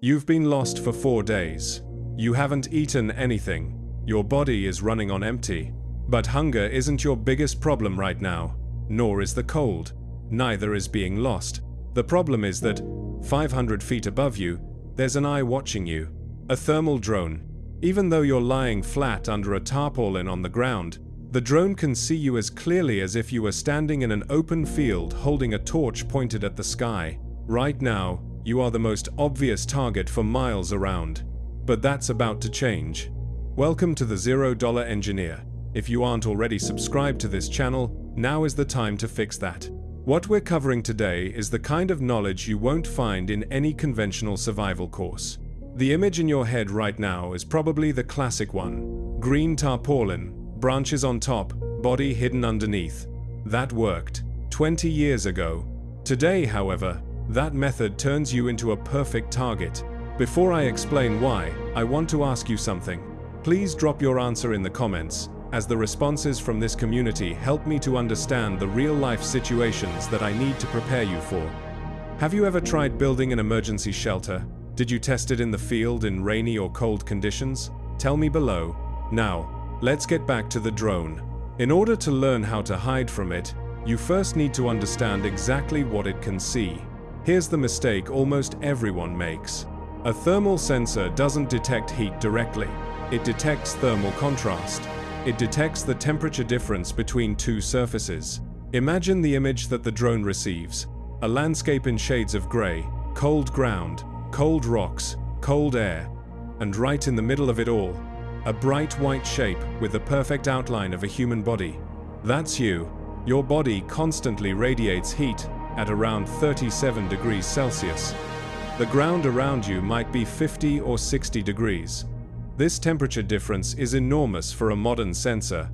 You've been lost for 4 days. You haven't eaten anything. Your body is running on empty. But hunger isn't your biggest problem right now, nor is the cold. Neither is being lost. The problem is that 500 feet above you, there's an eye watching you. A thermal drone. Even though you're lying flat under a tarpaulin on the ground, the drone can see you as clearly as if you were standing in an open field holding a torch pointed at the sky. Right now, you are the most obvious target for miles around. But that's about to change. Welcome to the $0 Engineer. If you aren't already subscribed to this channel, now is the time to fix that. What we're covering today is the kind of knowledge you won't find in any conventional survival course. The image in your head right now is probably the classic one. Green tarpaulin, branches on top, body hidden underneath. That worked 20 years ago. Today, however, that method turns you into a perfect target. Before I explain why, I want to ask you something. Please drop your answer in the comments, as the responses from this community help me to understand the real-life situations that I need to prepare you for. Have you ever tried building an emergency shelter? Did you test it in the field in rainy or cold conditions? Tell me below. Now, let's get back to the drone. In order to learn how to hide from it, you first need to understand exactly what it can see. Here's the mistake almost everyone makes. A thermal sensor doesn't detect heat directly. It detects thermal contrast. It detects the temperature difference between two surfaces. Imagine the image that the drone receives. A landscape in shades of gray, cold ground, cold rocks, cold air, and right in the middle of it all, a bright white shape with the perfect outline of a human body. That's you. Your body constantly radiates heat at around 37 degrees Celsius. The ground around you might be 50 or 60 degrees. This temperature difference is enormous for a modern sensor.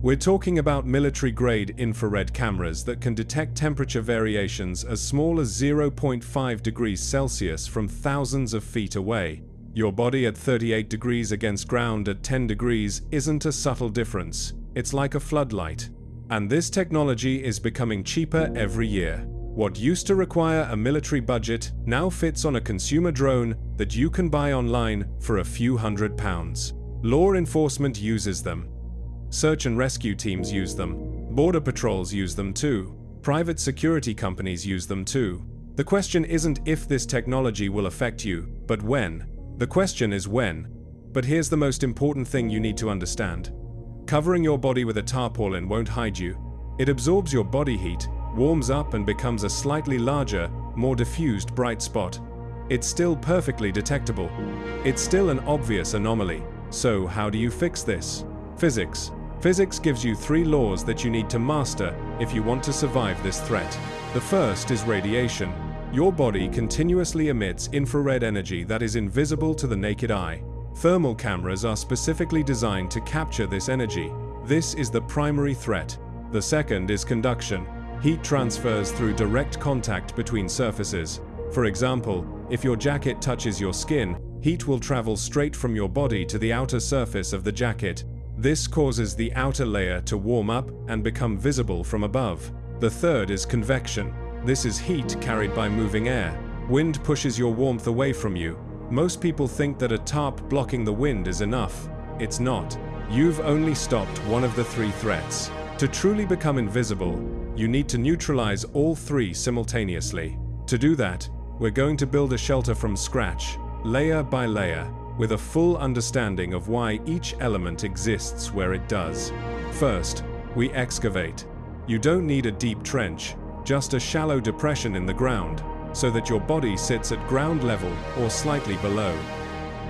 We're talking about military-grade infrared cameras that can detect temperature variations as small as 0.5 degrees Celsius from thousands of feet away. Your body at 38 degrees against ground at 10 degrees isn't a subtle difference. It's like a floodlight. And this technology is becoming cheaper every year. What used to require a military budget now fits on a consumer drone that you can buy online for a few £100s. Law enforcement uses them. Search and rescue teams use them. Border patrols use them too. Private security companies use them too. The question isn't if this technology will affect you, but when. The question is when. But here's the most important thing you need to understand. Covering your body with a tarpaulin won't hide you. It absorbs your body heat, warms up and becomes a slightly larger, more diffused bright spot. It's still perfectly detectable. It's still an obvious anomaly. So how do you fix this? Physics. Physics gives you 3 laws that you need to master if you want to survive this threat. The first is radiation. Your body continuously emits infrared energy that is invisible to the naked eye. Thermal cameras are specifically designed to capture this energy. This is the primary threat. The second is conduction. Heat transfers through direct contact between surfaces. For example, if your jacket touches your skin, heat will travel straight from your body to the outer surface of the jacket. This causes the outer layer to warm up and become visible from above. The third is convection. This is heat carried by moving air. Wind pushes your warmth away from you. Most people think that a tarp blocking the wind is enough. It's not. You've only stopped one of the 3 threats. To truly become invisible, you need to neutralize all 3 simultaneously. To do that, we're going to build a shelter from scratch, layer by layer, with a full understanding of why each element exists where it does. First, we excavate. You don't need a deep trench, just a shallow depression in the ground, so that your body sits at ground level or slightly below.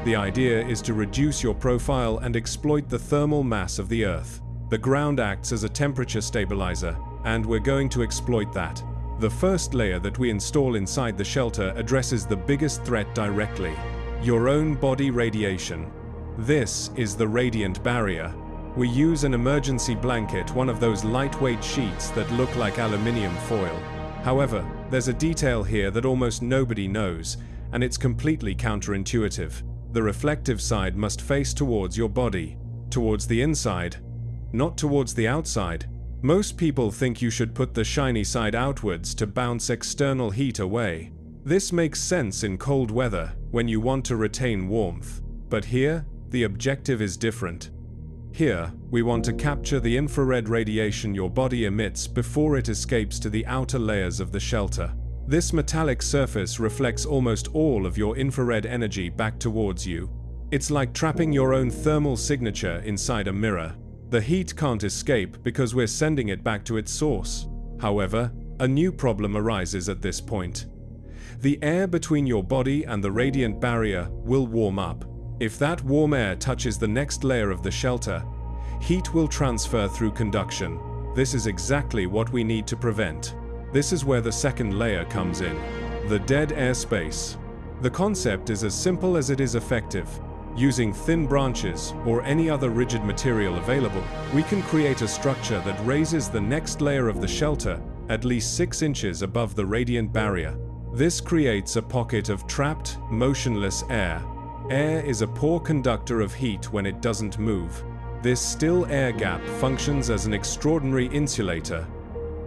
The idea is to reduce your profile and exploit the thermal mass of the Earth. The ground acts as a temperature stabilizer, and we're going to exploit that. The first layer that we install inside the shelter addresses the biggest threat directly: your own body radiation. This is the radiant barrier. We use an emergency blanket, one of those lightweight sheets that look like aluminium foil. However, there's a detail here that almost nobody knows, and it's completely counterintuitive. The reflective side must face towards your body, towards the inside, not towards the outside. Most people think you should put the shiny side outwards to bounce external heat away. This makes sense in cold weather, when you want to retain warmth. But here, the objective is different. Here, we want to capture the infrared radiation your body emits before it escapes to the outer layers of the shelter. This metallic surface reflects almost all of your infrared energy back towards you. It's like trapping your own thermal signature inside a mirror. The heat can't escape because we're sending it back to its source. However, a new problem arises at this point. The air between your body and the radiant barrier will warm up. If that warm air touches the next layer of the shelter, heat will transfer through conduction. This is exactly what we need to prevent. This is where the second layer comes in, the dead air space. The concept is as simple as it is effective. Using thin branches or any other rigid material available, we can create a structure that raises the next layer of the shelter at least 6 inches above the radiant barrier. This creates a pocket of trapped, motionless air. Air is a poor conductor of heat when it doesn't move. This still air gap functions as an extraordinary insulator.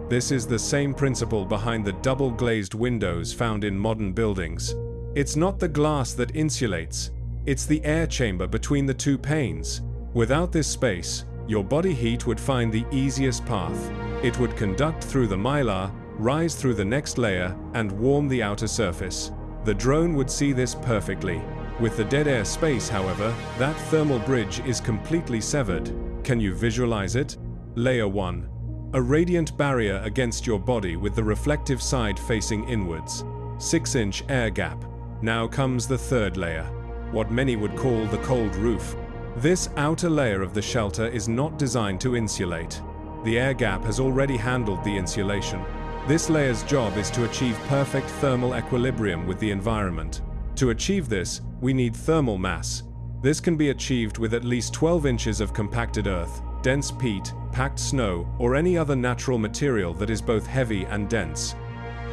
This is the same principle behind the double-glazed windows found in modern buildings. It's not the glass that insulates, it's the air chamber between the two panes. Without this space, your body heat would find the easiest path. It would conduct through the mylar, rise through the next layer, and warm the outer surface. The drone would see this perfectly. With the dead air space, however, that thermal bridge is completely severed. Can you visualize it? Layer 1. A radiant barrier against your body with the reflective side facing inwards. 6-inch air gap. Now comes the third layer, what many would call the cold roof. This outer layer of the shelter is not designed to insulate. The air gap has already handled the insulation. This layer's job is to achieve perfect thermal equilibrium with the environment. To achieve this, we need thermal mass. This can be achieved with at least 12 inches of compacted earth, dense peat, packed snow, or any other natural material that is both heavy and dense.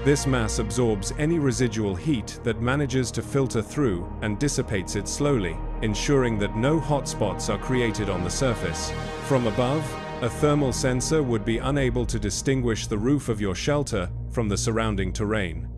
This mass absorbs any residual heat that manages to filter through and dissipates it slowly, ensuring that no hot spots are created on the surface. From above, a thermal sensor would be unable to distinguish the roof of your shelter from the surrounding terrain.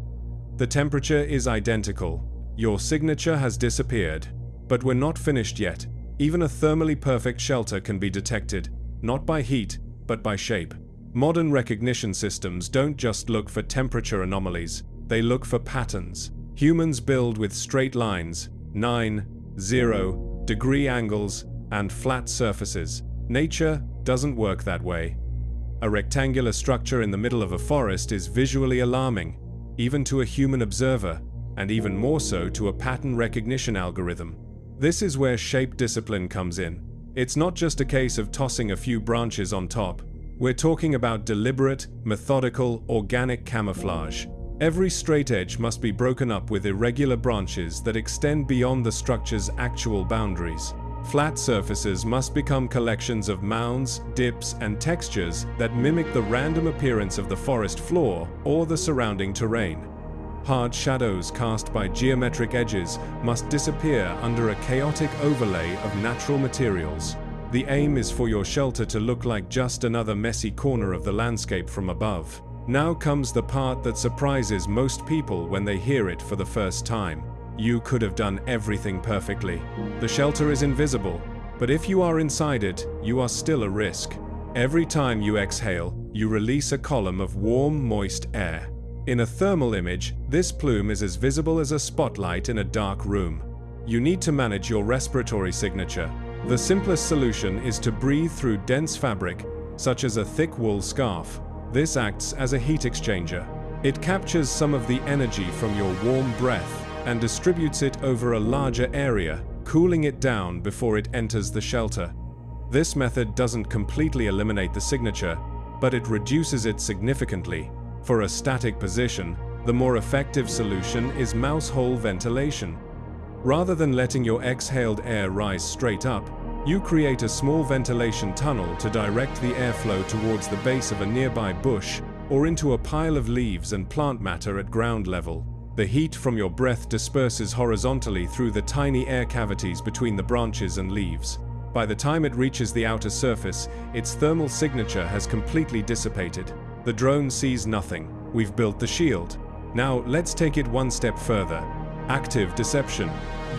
The temperature is identical. Your signature has disappeared. But we're not finished yet. Even a thermally perfect shelter can be detected, not by heat, but by shape. Modern recognition systems don't just look for temperature anomalies, they look for patterns. Humans build with straight lines, 9, 0, degree angles, and flat surfaces. Nature doesn't work that way. A rectangular structure in the middle of a forest is visually alarming, even to a human observer, and even more so to a pattern recognition algorithm. This is where shape discipline comes in. It's not just a case of tossing a few branches on top. We're talking about deliberate, methodical, organic camouflage. Every straight edge must be broken up with irregular branches that extend beyond the structure's actual boundaries. Flat surfaces must become collections of mounds, dips, and textures that mimic the random appearance of the forest floor or the surrounding terrain. Hard shadows cast by geometric edges must disappear under a chaotic overlay of natural materials. The aim is for your shelter to look like just another messy corner of the landscape from above. Now comes the part that surprises most people when they hear it for the first time. You could have done everything perfectly. The shelter is invisible, but if you are inside it, you are still a risk. Every time you exhale, you release a column of warm, moist air. In a thermal image, this plume is as visible as a spotlight in a dark room. You need to manage your respiratory signature. The simplest solution is to breathe through dense fabric, such as a thick wool scarf. This acts as a heat exchanger. It captures some of the energy from your warm breath and distributes it over a larger area, cooling it down before it enters the shelter. This method doesn't completely eliminate the signature, but it reduces it significantly. For a static position, the more effective solution is mouse hole ventilation. Rather than letting your exhaled air rise straight up, you create a small ventilation tunnel to direct the airflow towards the base of a nearby bush or into a pile of leaves and plant matter at ground level. The heat from your breath disperses horizontally through the tiny air cavities between the branches and leaves. By the time it reaches the outer surface, its thermal signature has completely dissipated. The drone sees nothing. We've built the shield. Now, let's take it one step further. Active deception.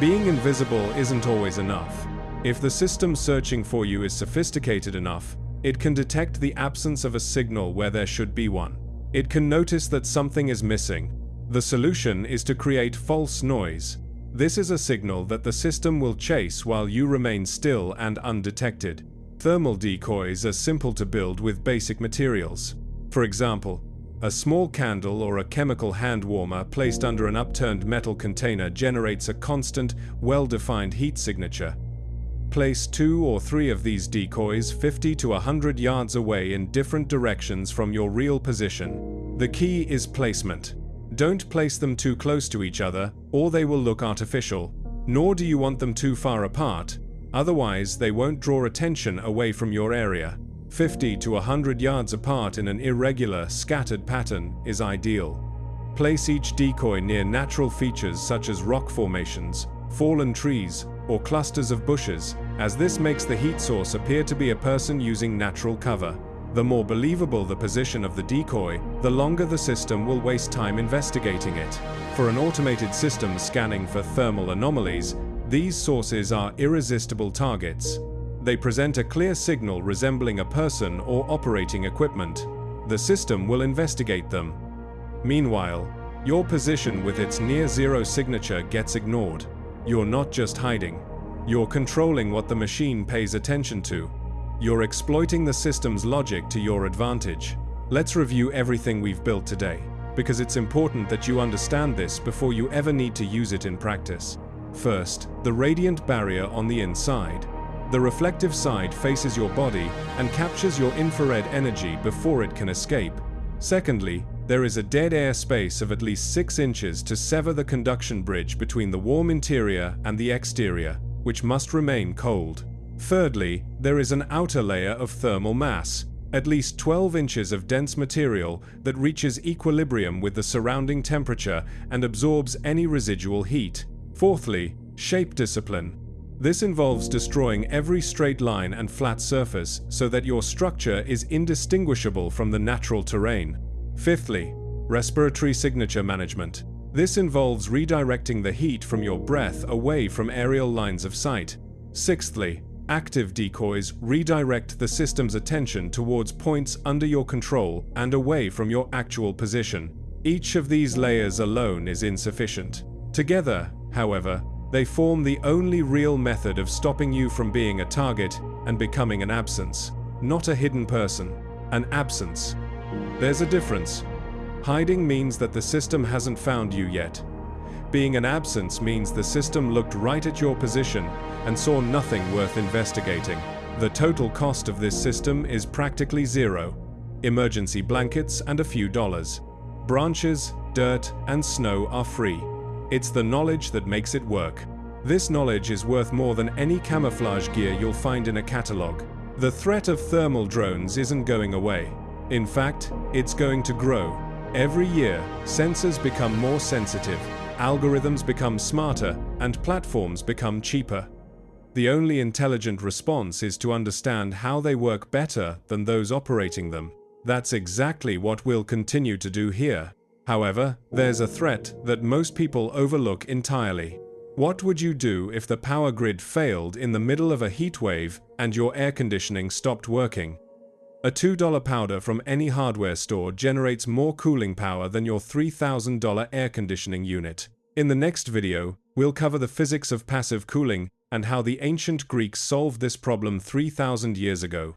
Being invisible isn't always enough. If the system searching for you is sophisticated enough, it can detect the absence of a signal where there should be one. It can notice that something is missing. The solution is to create false noise. This is a signal that the system will chase while you remain still and undetected. Thermal decoys are simple to build with basic materials. For example, a small candle or a chemical hand warmer placed under an upturned metal container generates a constant, well-defined heat signature. Place 2 or 3 of these decoys 50 to 100 yards away in different directions from your real position. The key is placement. Don't place them too close to each other, or they will look artificial. Nor do you want them too far apart, otherwise they won't draw attention away from your area. 50 to 100 yards apart in an irregular, scattered pattern is ideal. Place each decoy near natural features such as rock formations, fallen trees, or clusters of bushes, as this makes the heat source appear to be a person using natural cover. The more believable the position of the decoy, the longer the system will waste time investigating it. For an automated system scanning for thermal anomalies, these sources are irresistible targets. They present a clear signal resembling a person or operating equipment. The system will investigate them. Meanwhile, your position with its near-zero signature gets ignored. You're not just hiding. You're controlling what the machine pays attention to. You're exploiting the system's logic to your advantage. Let's review everything we've built today, because it's important that you understand this before you ever need to use it in practice. First, the radiant barrier on the inside. The reflective side faces your body and captures your infrared energy before it can escape. Secondly, there is a dead air space of at least 6 inches to sever the conduction bridge between the warm interior and the exterior, which must remain cold. Thirdly, there is an outer layer of thermal mass, at least 12 inches of dense material that reaches equilibrium with the surrounding temperature and absorbs any residual heat. Fourthly, shape discipline. This involves destroying every straight line and flat surface so that your structure is indistinguishable from the natural terrain. Fifthly, respiratory signature management. This involves redirecting the heat from your breath away from aerial lines of sight. Sixthly, active decoys redirect the system's attention towards points under your control and away from your actual position. Each of these layers alone is insufficient. Together, however, they form the only real method of stopping you from being a target and becoming an absence. Not a hidden person, an absence. There's a difference. Hiding means that the system hasn't found you yet. Being an absence means the system looked right at your position and saw nothing worth investigating. The total cost of this system is practically zero. Emergency blankets and a few dollars. Branches, dirt, and snow are free. It's the knowledge that makes it work. This knowledge is worth more than any camouflage gear you'll find in a catalog. The threat of thermal drones isn't going away. In fact, it's going to grow. Every year, sensors become more sensitive, algorithms become smarter, and platforms become cheaper. The only intelligent response is to understand how they work better than those operating them. That's exactly what we'll continue to do here. However, there's a threat that most people overlook entirely. What would you do if the power grid failed in the middle of a heat wave and your air conditioning stopped working? A $2 powder from any hardware store generates more cooling power than your $3,000 air conditioning unit. In the next video, we'll cover the physics of passive cooling and how the ancient Greeks solved this problem 3,000 years ago.